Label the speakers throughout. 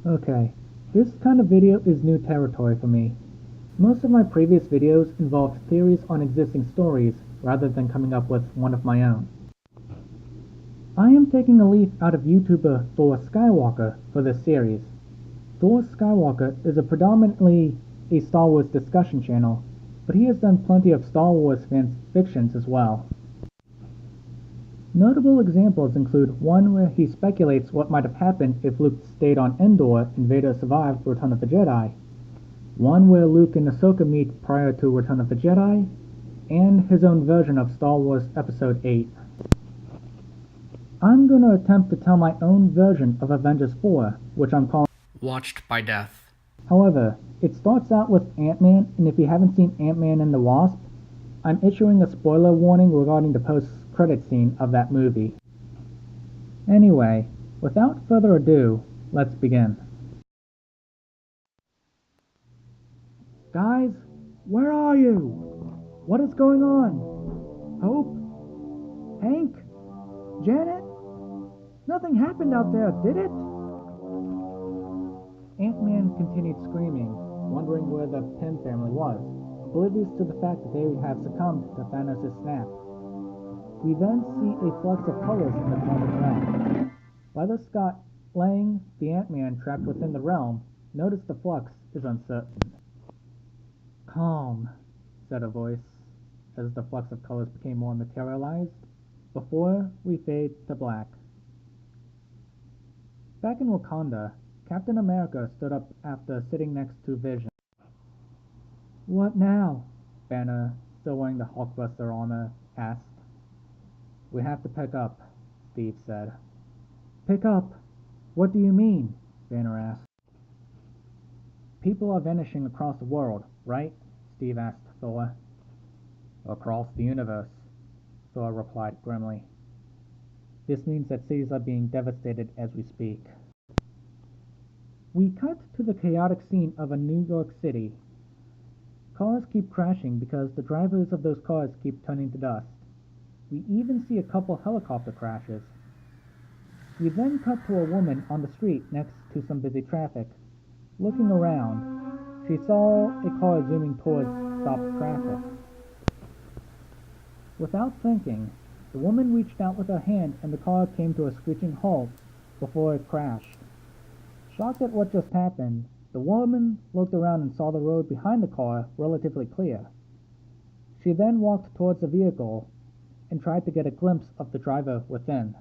Speaker 1: Okay, this kind of video is new territory for me. Most of my previous videos involved theories on existing stories rather than coming up with one of my own. I am taking a leaf out of YouTuber Thor Skywalker for this series. Thor Skywalker is a predominantly a Star Wars discussion channel, but he has done plenty of Star Wars fan fictions as well. Notable examples include one where he speculates what might have happened if Luke stayed on Endor and Vader survived Return of the Jedi, one where Luke and Ahsoka meet prior to Return of the Jedi, and his own version of Star Wars Episode 8. I'm going to attempt to tell my own version of Avengers 4, which I'm calling
Speaker 2: Watched by Death.
Speaker 1: However, it starts out with Ant-Man, and if you haven't seen Ant-Man and the Wasp, I'm issuing a spoiler warning regarding the post-credit scene of that movie. Anyway, without further ado, let's begin. Guys, where are you? What is going on? Hope? Hank? Janet? Nothing happened out there, did it? Ant-Man continued screaming, wondering where the Pym family was, oblivious to the fact that they have succumbed to Thanos' snap. We then see a flux of colors in the quantum realm. Whether Scott Lang, the Ant-Man trapped within the realm, noticed the flux is uncertain. Calm, said a voice, as the flux of colors became more materialized, before we fade to black. Back in Wakanda, Captain America stood up after sitting next to Vision. What now? Banner, still wearing the Hulkbuster armor, asked. We have to pick up, Steve said. Pick up? What do you mean? Banner asked. People are vanishing across the world, right? Steve asked Thor. Across the universe, Thor replied grimly. This means that cities are being devastated as we speak. We cut to the chaotic scene of a New York City. Cars keep crashing because the drivers of those cars keep turning to dust. We even see a couple helicopter crashes. We then cut to a woman on the street next to some busy traffic. Looking around, she saw a car zooming towards stopped traffic. Without thinking, the woman reached out with her hand and the car came to a screeching halt before it crashed. Shocked at what just happened, the woman looked around and saw the road behind the car relatively clear. She then walked towards the vehicle and tried to get a glimpse of the driver within.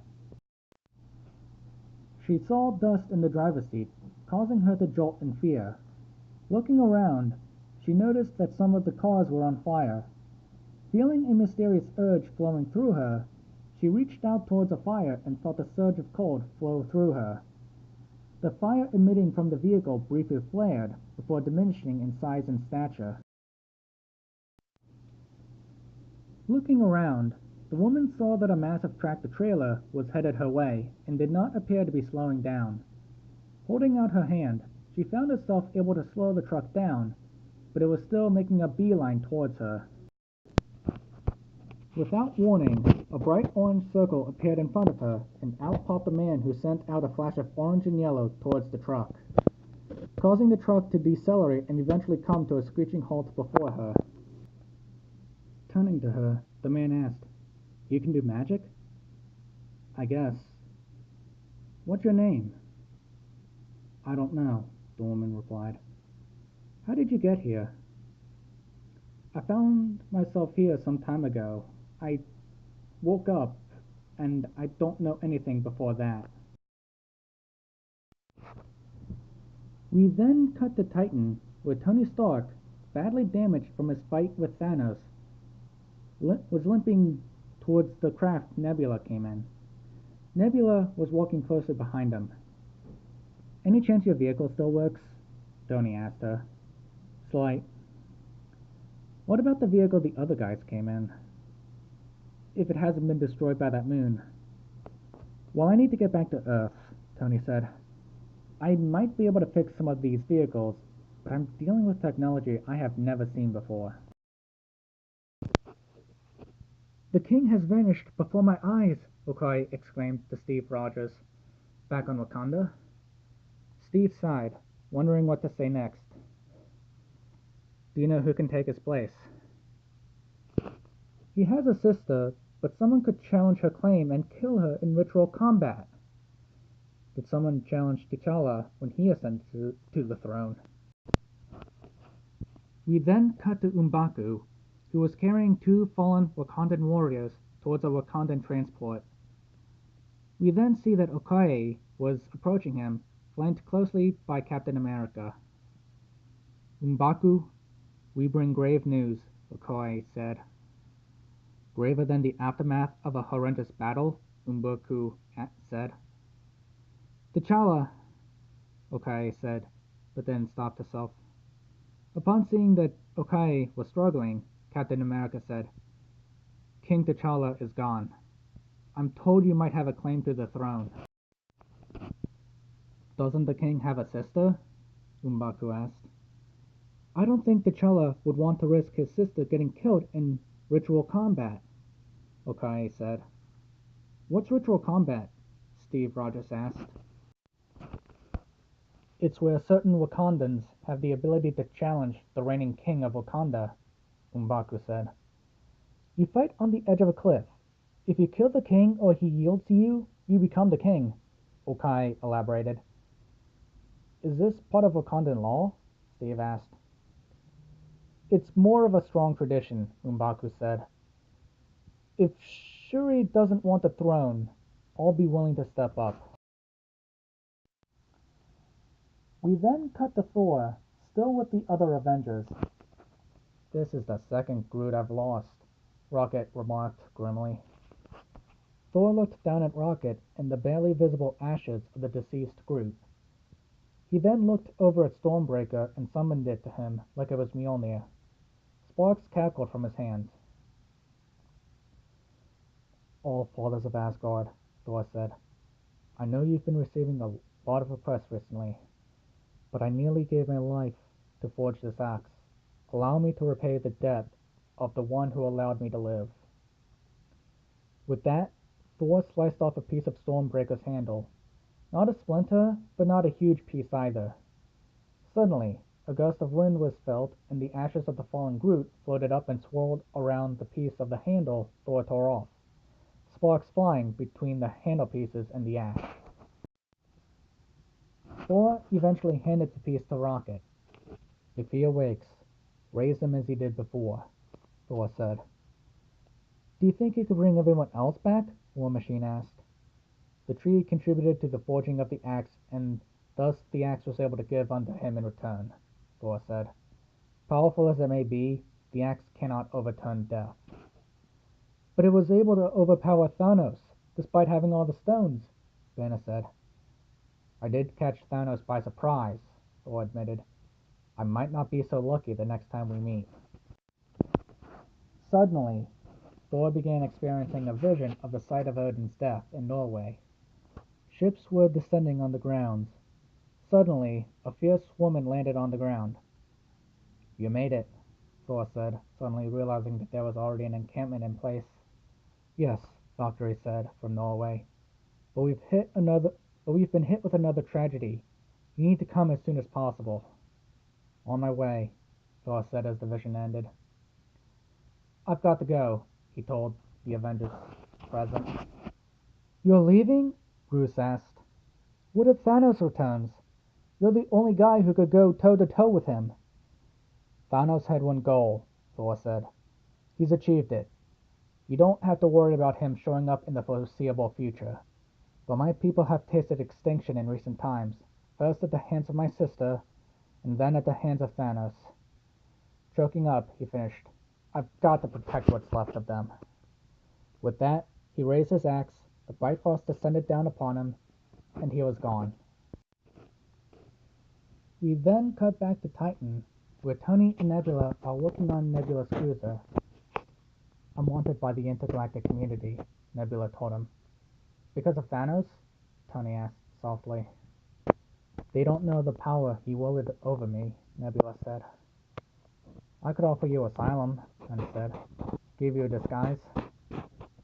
Speaker 1: She saw dust in the driver's seat, causing her to jolt in fear. Looking around, she noticed that some of the cars were on fire. Feeling a mysterious urge flowing through her, she reached out towards a fire and felt a surge of cold flow through her. The fire emitting from the vehicle briefly flared before diminishing in size and stature. Looking around, the woman saw that a massive tractor-trailer was headed her way and did not appear to be slowing down. Holding out her hand, she found herself able to slow the truck down, but it was still making a beeline towards her. Without warning, a bright orange circle appeared in front of her, and out popped a man who sent out a flash of orange and yellow towards the truck, causing the truck to decelerate and eventually come to a screeching halt before her. Turning to her, the man asked, You can do magic? I guess. What's your name? I don't know, the woman replied. How did you get here? I found myself here some time ago. I woke up, and I don't know anything before that. We then cut to Titan, where Tony Stark, badly damaged from his fight with Thanos, was limping towards the craft Nebula came in. Nebula was walking closer behind him. Any chance your vehicle still works? Tony asked her. Slight. What about the vehicle the other guys came in? If it hasn't been destroyed by that moon. Well, I need to get back to Earth, Tony said. I might be able to fix some of these vehicles, but I'm dealing with technology I have never seen before. The king has vanished before my eyes, Okoye exclaimed to Steve Rogers, back on Wakanda. Steve sighed, wondering what to say next. Do you know who can take his place? He has a sister, but someone could challenge her claim and kill her in ritual combat. Did someone challenge T'Challa when he ascended to the throne? We then cut to M'Baku, who was carrying two fallen Wakandan warriors towards a Wakandan transport. We then see that Okoye was approaching him, flanked closely by Captain America. M'Baku, we bring grave news, Okoye said. Graver than the aftermath of a horrendous battle, M'Baku said. T'Challa, Okoye said, but then stopped herself. Upon seeing that Okoye was struggling, Captain America said, King T'Challa is gone. I'm told you might have a claim to the throne. Doesn't the king have a sister? M'Baku asked. I don't think T'Challa would want to risk his sister getting killed in ritual combat, Okoye said. What's ritual combat? Steve Rogers asked. It's where certain Wakandans have the ability to challenge the reigning king of Wakanda, M'Baku said. You fight on the edge of a cliff. If you kill the king or he yields to you, you become the king, Okoye elaborated. Is this part of Wakandan law? Steve asked. It's more of a strong tradition, M'Baku said. If Shuri doesn't want the throne, I'll be willing to step up. We then cut to Thor, still with the other Avengers. This is the second Groot I've lost, Rocket remarked grimly. Thor looked down at Rocket and the barely visible ashes of the deceased Groot. He then looked over at Stormbreaker and summoned it to him like it was Mjolnir. Sparks cackled from his hands. All fathers of Asgard, Thor said. I know you've been receiving a lot of requests recently, but I nearly gave my life to forge this axe. Allow me to repay the debt of the one who allowed me to live. With that, Thor sliced off a piece of Stormbreaker's handle. Not a splinter, but not a huge piece either. Suddenly, a gust of wind was felt, and the ashes of the fallen Groot floated up and swirled around the piece of the handle Thor tore off, sparks flying between the handle pieces and the ash. Thor eventually handed the piece to Rocket. If he awakes, raise him as he did before, Thor said. Do you think you could bring everyone else back? War Machine asked. The tree contributed to the forging of the axe, and thus the axe was able to give unto him in return, Thor said. Powerful as it may be, the axe cannot overturn death. But it was able to overpower Thanos, despite having all the stones, Banner said. I did catch Thanos by surprise, Thor admitted. I might not be so lucky the next time we meet. Suddenly, Thor began experiencing a vision of the site of Odin's death in Norway. Ships were descending on the grounds. Suddenly, a fierce woman landed on the ground. You made it, Thor said, suddenly realizing that there was already an encampment in place. Yes, Valkyrie said, from Norway. But we've been hit with another tragedy. You need to come as soon as possible. On my way, Thor said as the vision ended. I've got to go, he told the Avengers present. You're leaving? Bruce asked. What if Thanos returns? You're the only guy who could go toe-to-toe with him. Thanos had one goal, Thor said. He's achieved it. You don't have to worry about him showing up in the foreseeable future. But my people have tasted extinction in recent times, first at the hands of my sister, and then at the hands of Thanos. Choking up, he finished. I've got to protect what's left of them. With that, he raised his axe, the Bifrost descended down upon him, and he was gone. We then cut back to Titan, where Tony and Nebula are working on Nebula's cruiser. I'm wanted by the intergalactic community, Nebula told him. Because of Thanos? Tony asked softly. They don't know the power he wielded over me, Nebula said. I could offer you asylum, Tony said. Give you a disguise.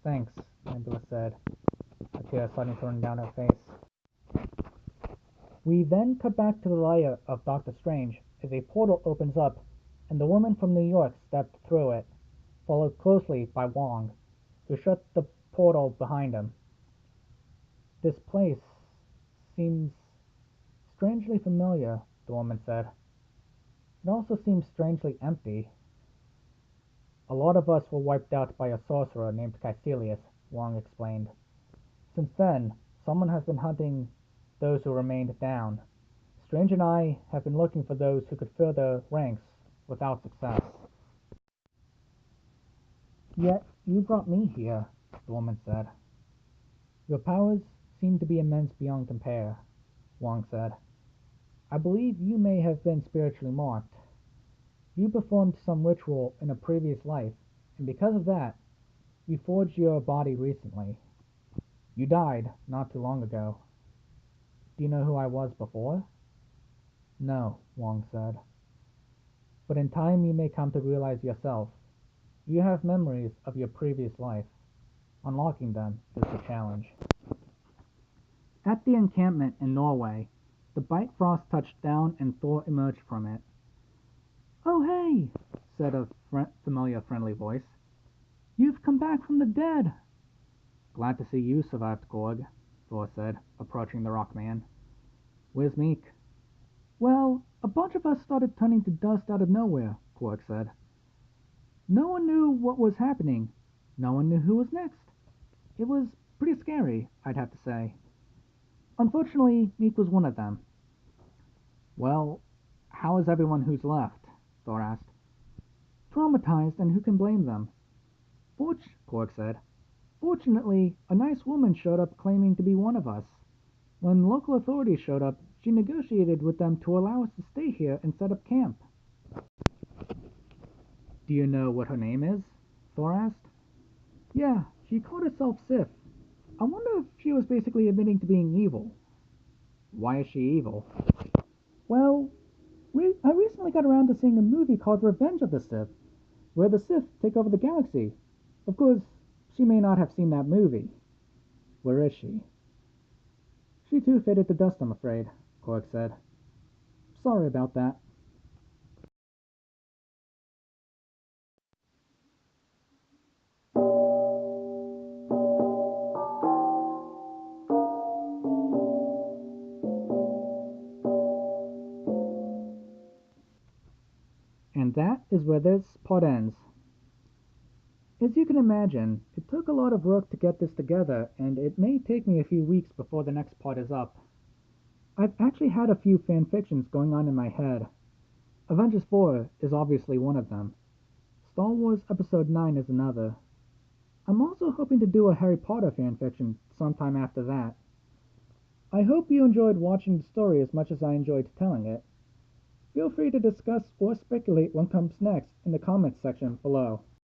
Speaker 1: Thanks, Nebula said, a tear suddenly running down her face. We then cut back to the lair of Doctor Strange as a portal opens up and the woman from New York stepped through it, followed closely by Wong, who shut the portal behind him. This place seems strangely familiar, the woman said. It also seems strangely empty. A lot of us were wiped out by a sorcerer named Caecilius, Wong explained. Since then, someone has been hunting those who remained down. Strange and I have been looking for those who could fill the ranks without success. Yet you brought me here, the woman said. Your powers seem to be immense beyond compare, Wong said. I believe you may have been spiritually marked. You performed some ritual in a previous life, and because of that, you forged your body recently. You died not too long ago. Do you know who I was before? No, Wong said. But in time you may come to realize yourself. You have memories of your previous life. Unlocking them is the challenge. At the encampment in Norway, the Bifrost touched down and Thor emerged from it. "Oh, hey," said a familiar, friendly voice. "You've come back from the dead." "Glad to see you survived, Korg," Thor said, approaching the rock man. "Where's Meek?" "Well, a bunch of us started turning to dust out of nowhere," Korg said. "No one knew what was happening. No one knew who was next. It was pretty scary, I'd have to say. Unfortunately, Meek was one of them." "Well, how is everyone who's left?" Thor asked. "Traumatized, and who can blame them?" Korg said. "Fortunately, a nice woman showed up claiming to be one of us. When local authorities showed up, she negotiated with them to allow us to stay here and set up camp." "Do you know what her name is?" Thor asked. "Yeah, she called herself Sif. I wonder if she was basically admitting to being evil." "Why is she evil?" "Well, I recently got around to seeing a movie called Revenge of the Sith, where the Sith take over the galaxy. Of course, she may not have seen that movie." "Where is she?" "She too faded to dust, I'm afraid," Korg said. "Sorry about that." And that is where this part ends. As you can imagine, it took a lot of work to get this together, and it may take me a few weeks before the next part is up. I've actually had a few fanfictions going on in my head. Avengers 4 is obviously one of them. Star Wars Episode 9 is another. I'm also hoping to do a Harry Potter fanfiction sometime after that. I hope you enjoyed watching the story as much as I enjoyed telling it. Feel free to discuss or speculate what comes next in the comments section below.